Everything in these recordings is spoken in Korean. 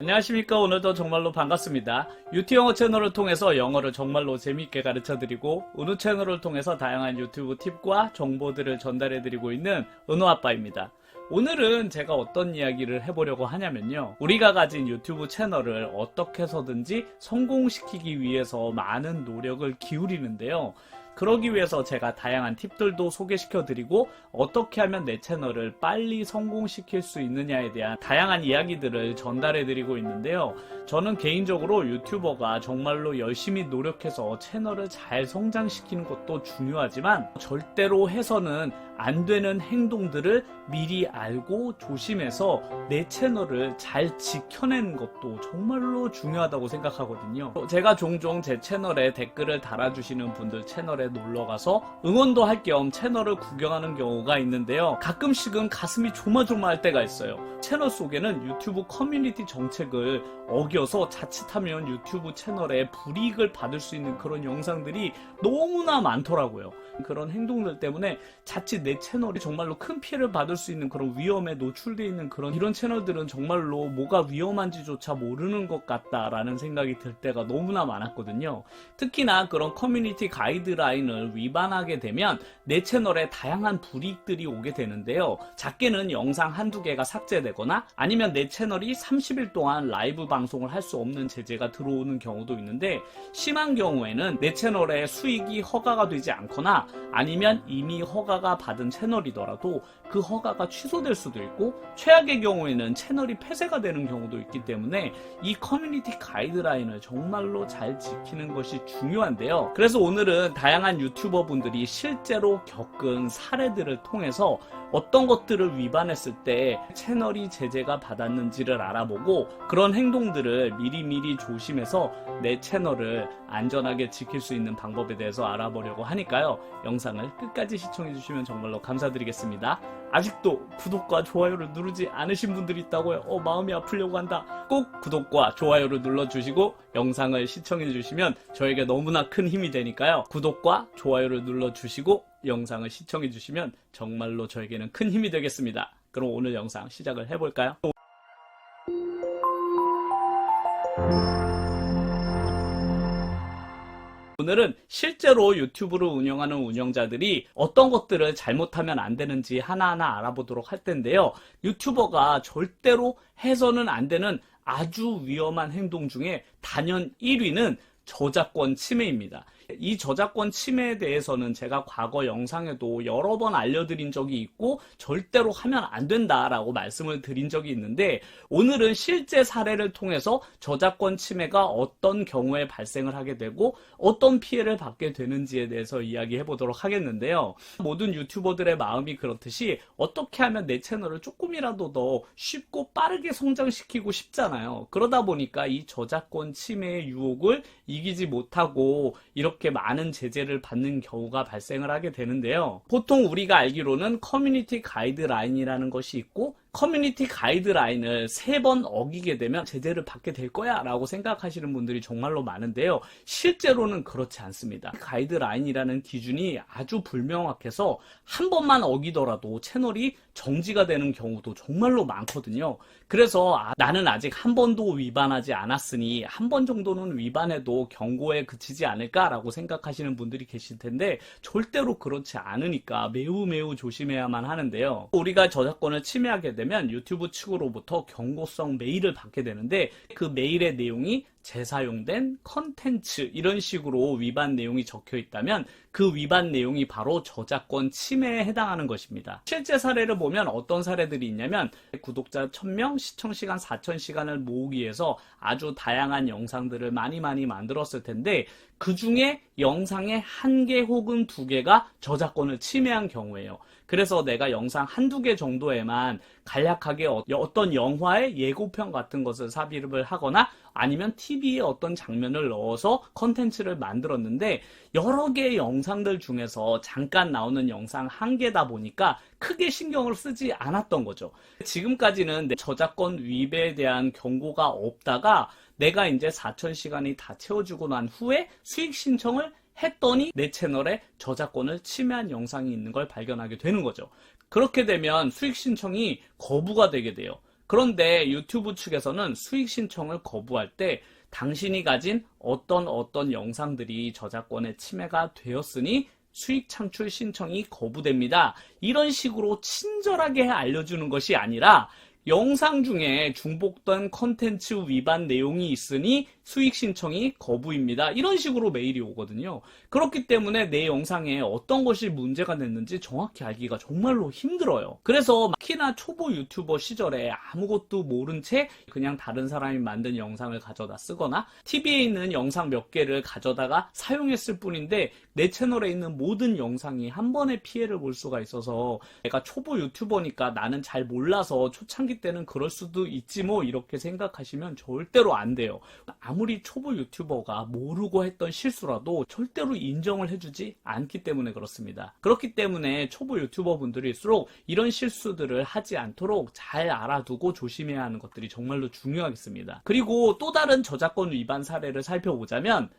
안녕하십니까. 오늘도 정말로 반갑습니다. 유튜영어 채널을 통해서 영어를 정말로 재미있게 가르쳐드리고 은우 채널을 통해서 다양한 유튜브 팁과 정보들을 전달해드리고 있는 은우아빠입니다. 오늘은 제가 어떤 이야기를 해보려고 하냐면요, 우리가 가진 유튜브 채널을 어떻게 해서든지 성공시키기 위해서 많은 노력을 기울이는데요, 그러기 위해서 제가 다양한 팁들도 소개시켜드리고 어떻게 하면 내 채널을 빨리 성공시킬 수 있느냐에 대한 다양한 이야기들을 전달해드리고 있는데요, 저는 개인적으로 유튜버가 정말로 열심히 노력해서 채널을 잘 성장시키는 것도 중요하지만 절대로 해서는 안 되는 행동들을 미리 알고 조심해서 내 채널을 잘 지켜내는 것도 정말로 중요하다고 생각하거든요. 제가 종종 제 채널에 댓글을 달아주시는 분들 채널에 놀러가서 응원도 할 겸 채널을 구경하는 경우가 있는데요, 가끔씩은 가슴이 조마조마할 때가 있어요. 채널 속에는 유튜브 커뮤니티 정책을 어겨서 자칫하면 유튜브 채널에 불이익을 받을 수 있는 그런 영상들이 너무나 많더라고요. 그런 행동들 때문에 자칫 내 채널이 정말로 큰 피해를 받을 수 있는 그런 위험에 노출되어 있는 이런 채널들은 정말로 뭐가 위험한지조차 모르는 것 같다라는 생각이 들 때가 너무나 많았거든요. 특히나 그런 커뮤니티 가이드라인을 위반하게 되면 내 채널에 다양한 불이익들이 오게 되는데요, 작게는 영상 한두 개가 삭제되거나 아니면 내 채널이 30일 동안 라이브 방송을 할 수 없는 제재가 들어오는 경우도 있는데, 심한 경우에는 내 채널에 수익이 허가가 되지 않거나 아니면 이미 허가가 받은 채널이더라도 그 허가가 취소될 수도 있고, 최악의 경우에는 채널이 폐쇄가 되는 경우도 있기 때문에 이 커뮤니티 가이드라인을 정말로 잘 지키는 것이 중요한데요, 그래서 오늘은 다양한 유튜버 분들이 실제로 겪은 사례들을 통해서 어떤 것들을 위반했을 때 채널이 제재가 받았는지를 알아보고 그런 행동들을 미리미리 조심해서 내 채널을 안전하게 지킬 수 있는 방법에 대해서 알아보려고 하니까요, 영상을 끝까지 시청해 주시면 정말로 감사드리겠습니다. 아직도 구독과 좋아요를 누르지 않으신 분들이 있다고요? 마음이 아프려고 한다. 꼭 구독과 좋아요를 눌러주시고 영상을 시청해 주시면 저에게 너무나 큰 힘이 되니까요, 구독과 좋아요를 눌러주시고 영상을 시청해 주시면 정말로 저에게는 큰 힘이 되겠습니다. 그럼 오늘 영상 시작을 해볼까요? 오늘은 실제로 유튜브를 운영하는 운영자들이 어떤 것들을 잘못하면 안 되는지 하나하나 알아보도록 할 텐데요, 유튜버가 절대로 해서는 안 되는 아주 위험한 행동 중에 단연 1위는 저작권 침해입니다. 이 저작권 침해에 대해서는 제가 과거 영상에도 여러 번 알려드린 적이 있고 절대로 하면 안 된다라고 말씀을 드린 적이 있는데, 오늘은 실제 사례를 통해서 저작권 침해가 어떤 경우에 발생을 하게 되고 어떤 피해를 받게 되는지에 대해서 이야기해 보도록 하겠는데요, 모든 유튜버들의 마음이 그렇듯이 어떻게 하면 내 채널을 조금이라도 더 쉽고 빠르게 성장시키고 싶잖아요. 그러다 보니까 이 저작권 침해의 유혹을 이기지 못하고 이렇게 많은 제재를 받는 경우가 발생을 하게 되는데요, 보통 우리가 알기로는 커뮤니티 가이드라인이라는 것이 있고, 커뮤니티 가이드라인을 3번 어기게 되면 제재를 받게 될 거야 라고 생각하시는 분들이 정말로 많은데요, 실제로는 그렇지 않습니다. 가이드라인이라는 기준이 아주 불명확해서 한 번만 어기더라도 채널이 정지가 되는 경우도 정말로 많거든요. 그래서 나는 아직 한 번도 위반하지 않았으니 한 번 정도는 위반해도 경고에 그치지 않을까라고 생각하시는 분들이 계실 텐데, 절대로 그렇지 않으니까 매우 조심해야만 하는데요, 우리가 저작권을 침해하게 되면 유튜브 측으로부터 경고성 메일을 받게 되는데, 그 메일의 내용이 재사용된 컨텐츠 이런 식으로 위반 내용이 적혀 있다면 그 위반 내용이 바로 저작권 침해에 해당하는 것입니다. 실제 사례를 보면 어떤 사례들이 있냐면, 구독자 1000명, 시청시간 4000시간을 모으기 위해서 아주 다양한 영상들을 많이 만들었을 텐데, 그 중에 영상의 1개 혹은 2개가 저작권을 침해한 경우예요. 그래서 내가 영상 한두 개 정도에만 간략하게 어떤 영화의 예고편 같은 것을 삽입을 하거나 아니면 TV에 어떤 장면을 넣어서 컨텐츠를 만들었는데, 여러 개의 영상들 중에서 잠깐 나오는 영상 1개다 보니까 크게 신경을 쓰지 않았던 거죠. 지금까지는 저작권 위배에 대한 경고가 없다가 내가 이제 4000시간이 다 채워지고 난 후에 수익 신청을 했더니 내 채널에 저작권을 침해한 영상이 있는 걸 발견하게 되는 거죠. 그렇게 되면 수익 신청이 거부가 되게 돼요. 그런데 유튜브 측에서는 수익 신청을 거부할 때 당신이 가진 어떤 영상들이 저작권의 침해가 되었으니 수익 창출 신청이 거부됩니다. 이런 식으로 친절하게 알려주는 것이 아니라 영상 중에 중복된 컨텐츠 위반 내용이 있으니 수익 신청이 거부입니다. 이런 식으로 메일이 오거든요. 그렇기 때문에 내 영상에 어떤 것이 문제가 됐는지 정확히 알기가 정말로 힘들어요. 그래서 특히나 초보 유튜버 시절에 아무것도 모른 채 그냥 다른 사람이 만든 영상을 가져다 쓰거나 TV에 있는 영상 몇 개를 가져다가 사용했을 뿐인데 내 채널에 있는 모든 영상이 한 번에 피해를 볼 수가 있어서 내가 초보 유튜버니까 나는 잘 몰라서 초창기 때는 그럴 수도 있지 뭐 이렇게 생각하시면 절대로 안 돼요. 아무리 초보 유튜버가 모르고 했던 실수라도 절대로 인정을 해주지 않기 때문에 그렇습니다. 그렇기 때문에 초보 유튜버 분들일수록 이런 실수들을 하지 않도록 잘 알아두고 조심해야 하는 것들이 정말로 중요하겠습니다. 그리고 또 다른 저작권 위반 사례를 살펴보자면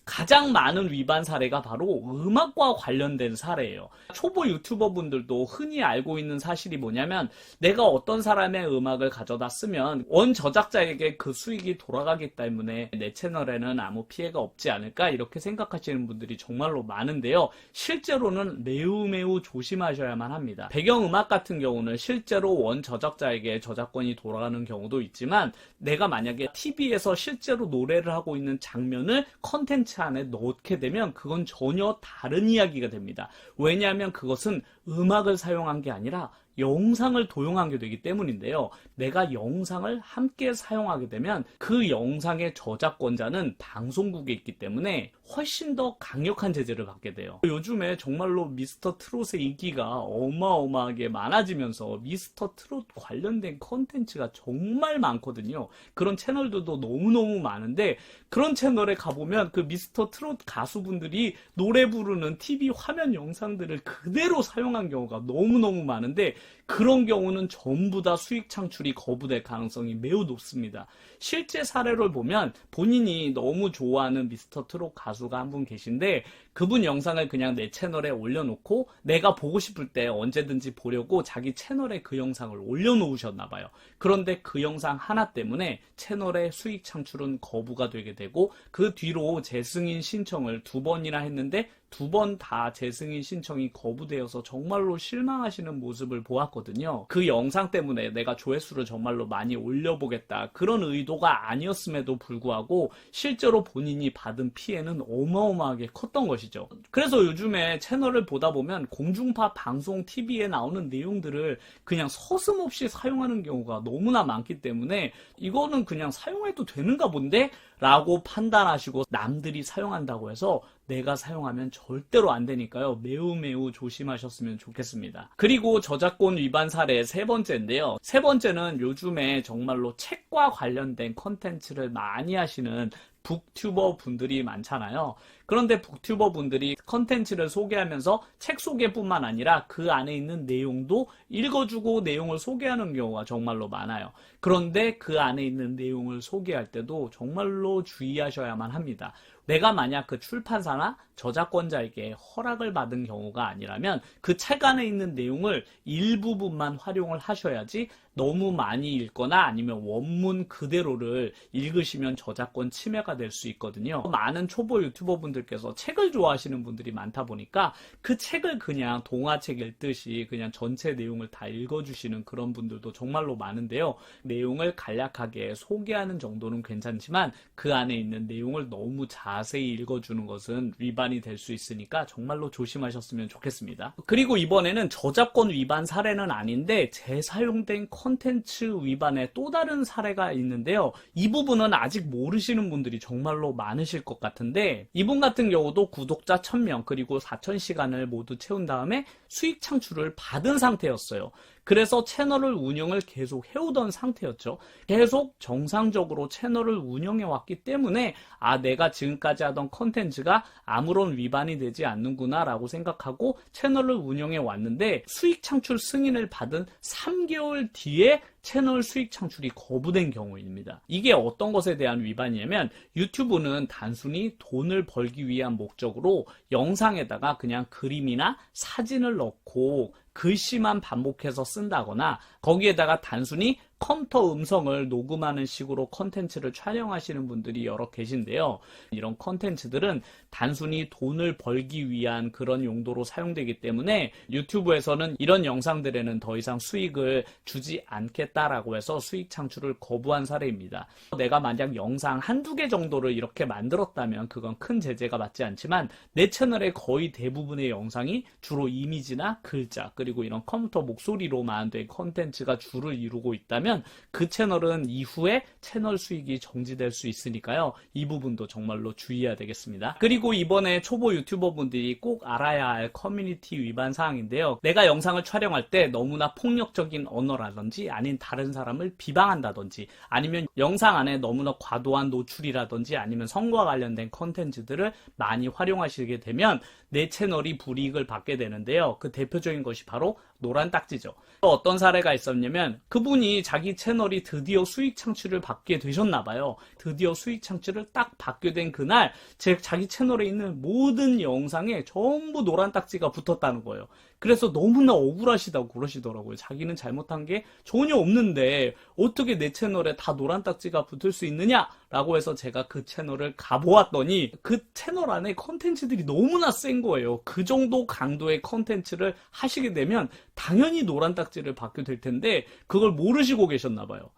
가장 많은 위반 사례가 바로 음악과 관련된 사례예요. 초보 유튜버 분들도 흔히 알고 있는 사실이 뭐냐면 내가 어떤 사람의 음악을 가져다 쓰면 원 저작자에게 그 수익이 돌아가기 때문에 내 채널에는 아무 피해가 없지 않을까 이렇게 생각하시는 분들이 정말로 많은데요. 실제로는 매우 조심하셔야만 합니다. 배경음악 같은 경우는 실제로 원 저작자에게 저작권이 돌아가는 경우도 있지만 내가 만약에 TV에서 실제로 노래를 하고 있는 장면을 컨텐츠 안에 넣게 되면 그건 전혀 다른 이야기가 됩니다. 왜냐하면 그것은 음악을 사용한 게 아니라 영상을 도용하게 되기 때문인데요. 내가 영상을 함께 사용하게 되면 그 영상의 저작권자는 방송국에 있기 때문에 훨씬 더 강력한 제재를 받게 돼요. 요즘에 정말로 미스터 트롯의 인기가 어마어마하게 많아지면서 미스터 트롯 관련된 컨텐츠가 정말 많거든요. 그런 채널들도 너무너무 많은데 그런 채널에 가보면 그 미스터 트롯 가수분들이 노래 부르는 TV 화면 영상들을 그대로 사용한 경우가 너무너무 많은데 그런 경우는 전부 다 수익 창출이 거부될 가능성이 매우 높습니다. 실제 사례를 보면 본인이 너무 좋아하는 미스터 트롯 가수가 한 분 계신데 그분 영상을 그냥 내 채널에 올려놓고 내가 보고 싶을 때 언제든지 보려고 자기 채널에 그 영상을 올려놓으셨나 봐요. 그런데 그 영상 하나 때문에 채널의 수익 창출은 거부가 되게 되고 그 뒤로 재승인 신청을 2번이나 했는데 2번 다 재승인 신청이 거부되어서 정말로 실망하시는 모습을 보았거든요. 그 영상 때문에 내가 조회수를 정말로 많이 올려보겠다 그런 의도가 아니었음에도 불구하고 실제로 본인이 받은 피해는 어마어마하게 컸던 것이죠. 그래서 요즘에 채널을 보다 보면 공중파 방송 TV에 나오는 내용들을 그냥 서슴없이 사용하는 경우가 너무나 많기 때문에 이거는 그냥 사용해도 되는가 본데? 라고 판단하시고 남들이 사용한다고 해서 내가 사용하면 절대로 안 되니까요. 매우 조심하셨으면 좋겠습니다. 그리고 저작권 위반 사례 3번째인데요. 3번째는 요즘에 정말로 책과 관련된 컨텐츠를 많이 하시는 북튜버 분들이 많잖아요. 그런데 북튜버 분들이 컨텐츠를 소개하면서 책 소개뿐만 아니라 그 안에 있는 내용도 읽어주고 내용을 소개하는 경우가 정말로 많아요. 그런데 그 안에 있는 내용을 소개할 때도 정말로 주의하셔야만 합니다. 내가 만약 그 출판사나 저작권자에게 허락을 받은 경우가 아니라면 그 책 안에 있는 내용을 일부분만 활용을 하셔야지 너무 많이 읽거나 아니면 원문 그대로를 읽으시면 저작권 침해가 될 수 있거든요. 많은 초보 유튜버 분들께서 책을 좋아하시는 분들이 많다 보니까 그 책을 그냥 동화책 읽듯이 그냥 전체 내용을 다 읽어주시는 그런 분들도 정말로 많은데요. 내용을 간략하게 소개하는 정도는 괜찮지만 그 안에 있는 내용을 너무 자세히 읽어주는 것은 위반이 될 수 있으니까 정말로 조심하셨으면 좋겠습니다. 그리고 이번에는 저작권 위반 사례는 아닌데 재사용된 콘텐츠 위반의 또 다른 사례가 있는데요. 이 부분은 아직 모르시는 분들이 정말로 많으실 것 같은데 이분 같은 경우도 구독자 1000명 그리고 4000시간을 모두 채운 다음에 수익 창출을 받은 상태였어요. 그래서 채널을 운영을 계속 해오던 상태였죠. 계속 정상적으로 채널을 운영해 왔기 때문에 내가 지금까지 하던 컨텐츠가 아무런 위반이 되지 않는구나 라고 생각하고 채널을 운영해 왔는데 수익 창출 승인을 받은 3개월 뒤에 채널 수익 창출이 거부된 경우입니다. 이게 어떤 것에 대한 위반이냐면 유튜브는 단순히 돈을 벌기 위한 목적으로 영상에다가 그냥 그림이나 사진을 넣고 글씨만 반복해서 쓴다거나 거기에다가 단순히 컴퓨터 음성을 녹음하는 식으로 컨텐츠를 촬영하시는 분들이 여러 계신데요. 이런 컨텐츠들은 단순히 돈을 벌기 위한 그런 용도로 사용되기 때문에 유튜브에서는 이런 영상들에는 더 이상 수익을 주지 않겠다라고 해서 수익 창출을 거부한 사례입니다. 내가 만약 영상 한두 개 정도를 이렇게 만들었다면 그건 큰 제재가 맞지 않지만 내 채널의 거의 대부분의 영상이 주로 이미지나 글자 그리고 이런 컴퓨터 목소리로만 된 컨텐츠가 주를 이루고 있다면 그 채널은 이후에 채널 수익이 정지될 수 있으니까요. 이 부분도 정말로 주의해야 되겠습니다. 그리고 이번에 초보 유튜버 분들이 꼭 알아야 할 커뮤니티 위반 사항인데요. 내가 영상을 촬영할 때 너무나 폭력적인 언어라든지 아닌 다른 사람을 비방한다든지 아니면 영상 안에 너무나 과도한 노출이라든지 아니면 성과 관련된 컨텐츠들을 많이 활용하시게 되면 내 채널이 불이익을 받게 되는데요. 그 대표적인 것이 바로 노란 딱지죠. 어떤 사례가 있었냐면 그분이 자기 채널이 드디어 수익 창출을 받게 되셨나봐요. 드디어 수익 창출을 딱 받게 된 그날 자기 채널에 있는 모든 영상에 전부 노란 딱지가 붙었다는 거예요. 그래서 너무나 억울하시다고 그러시더라고요. 자기는 잘못한 게 전혀 없는데 어떻게 내 채널에 다 노란 딱지가 붙을 수 있느냐? 라고 해서 제가 그 채널을 가보았더니 그 채널 안에 컨텐츠들이 너무나 센 거예요. 그 정도 강도의 컨텐츠를 하시게 되면 당연히 노란 딱지를 받게 될 텐데 그걸 모르시고 계셨나 봐요.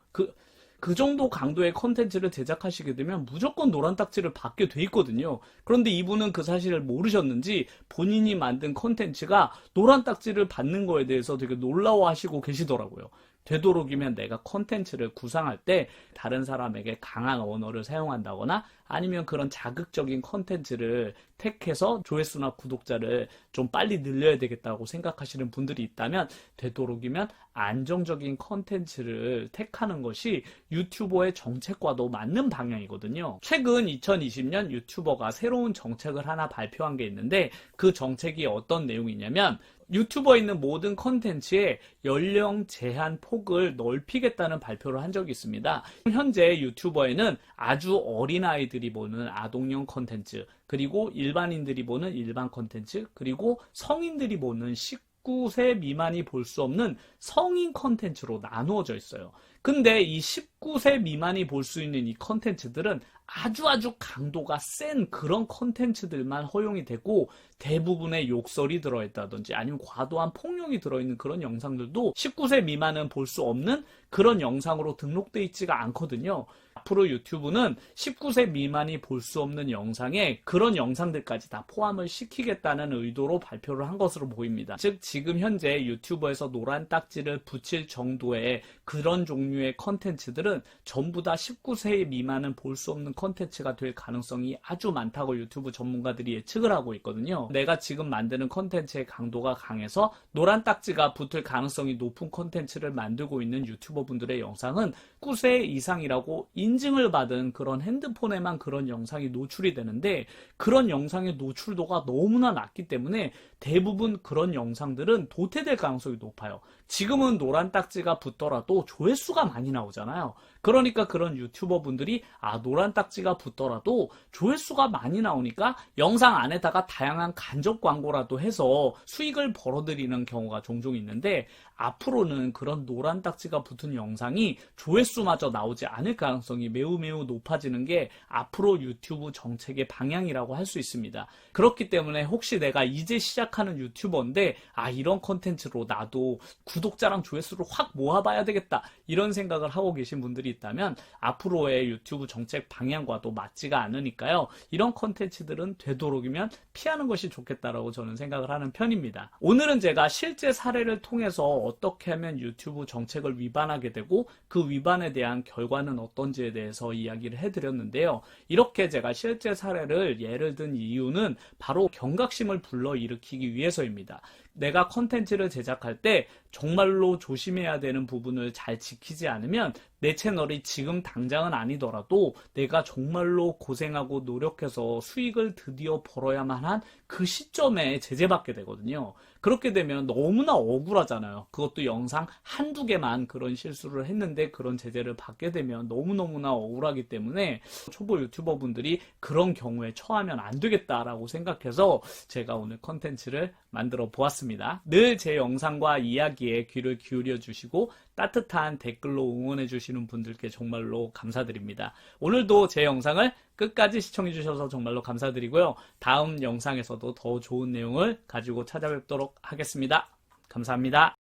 그 정도 강도의 컨텐츠를 제작하시게 되면 무조건 노란 딱지를 받게 돼 있거든요. 그런데 이분은 그 사실을 모르셨는지 본인이 만든 컨텐츠가 노란 딱지를 받는 거에 대해서 되게 놀라워하시고 계시더라고요. 되도록이면 내가 컨텐츠를 구상할 때 다른 사람에게 강한 언어를 사용한다거나 아니면 그런 자극적인 컨텐츠를 택해서 조회수나 구독자를 좀 빨리 늘려야 되겠다고 생각하시는 분들이 있다면 되도록이면 안정적인 컨텐츠를 택하는 것이 유튜버의 정책과도 맞는 방향이거든요. 최근 2020년 유튜버가 새로운 정책을 하나 발표한 게 있는데 그 정책이 어떤 내용이냐면 유튜버에 있는 모든 컨텐츠의 연령 제한 폭을 넓히겠다는 발표를 한 적이 있습니다. 현재 유튜버에는 아주 어린 아이들이 보는 아동용 컨텐츠, 그리고 일반인들이 보는 일반 컨텐츠, 그리고 성인들이 보는 19세 미만이 볼 수 없는 성인 컨텐츠로 나누어져 있어요. 근데 이 19세 미만이 볼 수 있는 이 컨텐츠들은 아주 강도가 센 그런 컨텐츠들만 허용이 되고 대부분의 욕설이 들어있다든지 아니면 과도한 폭력이 들어있는 그런 영상들도 19세 미만은 볼 수 없는 그런 영상으로 등록돼 있지가 않거든요. 앞으로 유튜브는 19세 미만이 볼 수 없는 영상에 그런 영상들까지 다 포함을 시키겠다는 의도로 발표를 한 것으로 보입니다. 즉 지금 현재 유튜브에서 노란 딱지를 붙일 정도의 그런 종류의 컨텐츠들은 전부 다 19세 미만은 볼 수 없는 컨텐츠가 될 가능성이 아주 많다고 유튜브 전문가들이 예측을 하고 있거든요. 내가 지금 만드는 컨텐츠의 강도가 강해서 노란 딱지가 붙을 가능성이 높은 컨텐츠를 만들고 있는 유튜버 분들의 영상은 19세 이상이라고 인증을 받은 그런 핸드폰에만 그런 영상이 노출이 되는데 그런 영상의 노출도가 너무나 낮기 때문에 대부분 그런 영상들은 도태될 가능성이 높아요. 지금은 노란 딱지가 붙더라도 조회수가 많이 나오잖아요. 그러니까 그런 유튜버 분들이 노란 딱지가 붙더라도 조회수가 많이 나오니까 영상 안에다가 다양한 간접 광고라도 해서 수익을 벌어들이는 경우가 종종 있는데 앞으로는 그런 노란 딱지가 붙은 영상이 조회수마저 나오지 않을 가능성이 매우 높아지는 게 앞으로 유튜브 정책의 방향이라고 할 수 있습니다. 그렇기 때문에 혹시 내가 이제 시작하는 유튜버인데 이런 컨텐츠로 나도 구독자랑 조회수를 확 모아봐야 되겠다 이런 생각을 하고 계신 분들이 있다면 앞으로의 유튜브 정책 방향과도 맞지가 않으니까요. 이런 컨텐츠들은 되도록이면 피하는 것이 좋겠다라고 저는 생각을 하는 편입니다. 오늘은 제가 실제 사례를 통해서 어떻게 하면 유튜브 정책을 위반하게 되고 그 위반에 대한 결과는 어떤지에 대해서 이야기를 해드렸는데요. 이렇게 제가 실제 사례를 예를 든 이유는 바로 경각심을 불러일으키기 위해서입니다. 내가 컨텐츠를 제작할 때 정말로 조심해야 되는 부분을 잘 지키지 않으면 내 채널이 지금 당장은 아니더라도 내가 정말로 고생하고 노력해서 수익을 드디어 벌어야만 한 그 시점에 제재받게 되거든요. 그렇게 되면 너무나 억울하잖아요. 그것도 영상 한두 개만 그런 실수를 했는데 그런 제재를 받게 되면 너무너무나 억울하기 때문에 초보 유튜버 분들이 그런 경우에 처하면 안 되겠다라고 생각해서 제가 오늘 컨텐츠를 만들어 보았습니다. 같습니다. 늘 제 영상과 이야기에 귀를 기울여 주시고 따뜻한 댓글로 응원해 주시는 분들께 정말로 감사드립니다. 오늘도 제 영상을 끝까지 시청해 주셔서 정말로 감사드리고요. 다음 영상에서도 더 좋은 내용을 가지고 찾아뵙도록 하겠습니다. 감사합니다.